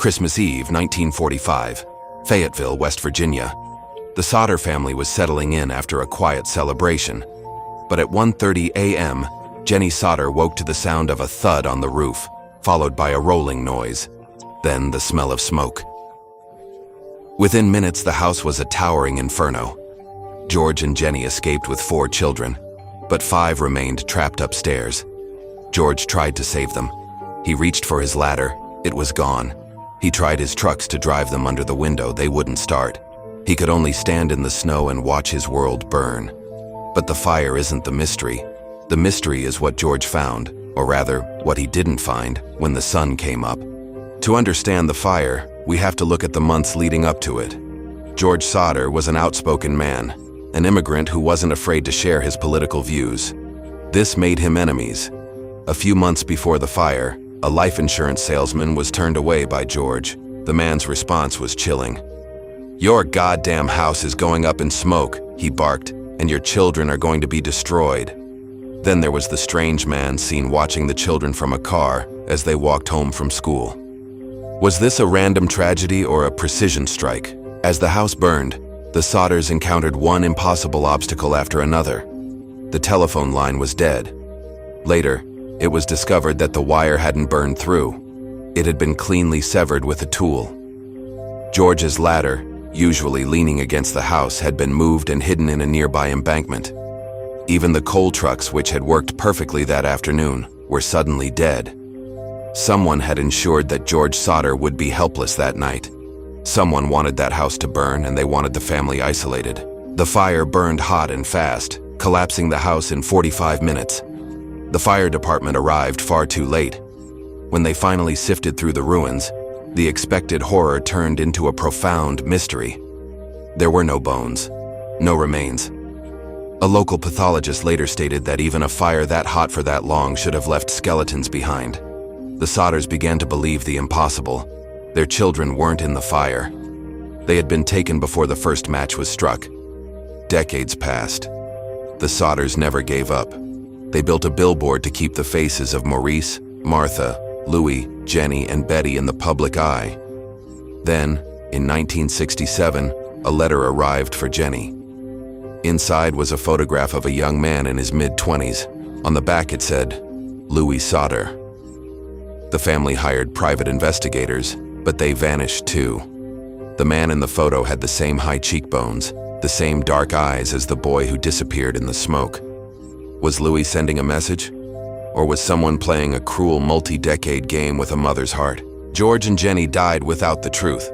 Christmas Eve, 1945, Fayetteville, West Virginia. The Sodder family was settling in after a quiet celebration. But at 1:30 a.m., Jennie Sodder woke to the sound of a thud on the roof, followed by a rolling noise, then the smell of smoke. Within minutes, the house was a towering inferno. George and Jennie escaped with 4 children, but 5 remained trapped upstairs. George tried to save them. He reached for his ladder. It was gone. He tried his trucks to drive them under the window. They wouldn't start. He could only stand in the snow and watch his world burn. But the fire isn't the mystery. The mystery is what George found, or rather, what he didn't find, when the sun came up. To understand the fire, we have to look at the months leading up to it. George Sodder was an outspoken man, an immigrant who wasn't afraid to share his political views. This made him enemies. A few months before the fire, a life insurance salesman was turned away by George. The man's response was chilling. "Your goddamn house is going up in smoke," he barked, "and your children are going to be destroyed." Then there was the strange man seen watching the children from a car as they walked home from school. Was this a random tragedy or a precision strike? As the house burned, the Sodders encountered one impossible obstacle after another. The telephone line was dead. Later, it was discovered that the wire hadn't burned through. It had been cleanly severed with a tool. George's ladder, usually leaning against the house, had been moved and hidden in a nearby embankment. Even the coal trucks, which had worked perfectly that afternoon, were suddenly dead. Someone had ensured that George Sodder would be helpless that night. Someone wanted that house to burn, and they wanted the family isolated. The fire burned hot and fast, collapsing the house in 45 minutes. The fire department arrived far too late. When they finally sifted through the ruins, the expected horror turned into a profound mystery. There were no bones, no remains. A local pathologist later stated that even a fire that hot for that long should have left skeletons behind. The Sodders began to believe the impossible. Their children weren't in the fire. They had been taken before the first match was struck. Decades passed. The Sodders never gave up. They built a billboard to keep the faces of Maurice, Martha, Louis, Jennie, and Betty in the public eye. Then, in 1967, a letter arrived for Jennie. Inside was a photograph of a young man in his mid-20s. On the back it said, "Louis Sodder." The family hired private investigators, but they vanished too. The man in the photo had the same high cheekbones, the same dark eyes as the boy who disappeared in the smoke. Was Louis sending a message? Or was someone playing a cruel multi-decade game with a mother's heart? George and Jennie died without the truth.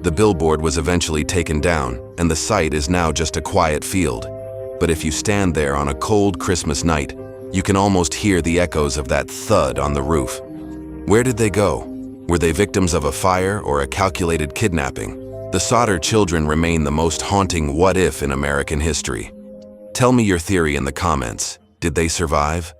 The billboard was eventually taken down, and the site is now just a quiet field. But if you stand there on a cold Christmas night, you can almost hear the echoes of that thud on the roof. Where did they go? Were they victims of a fire or a calculated kidnapping? The Sodder children remain the most haunting what-if in American history. Tell me your theory in the comments. Did they survive?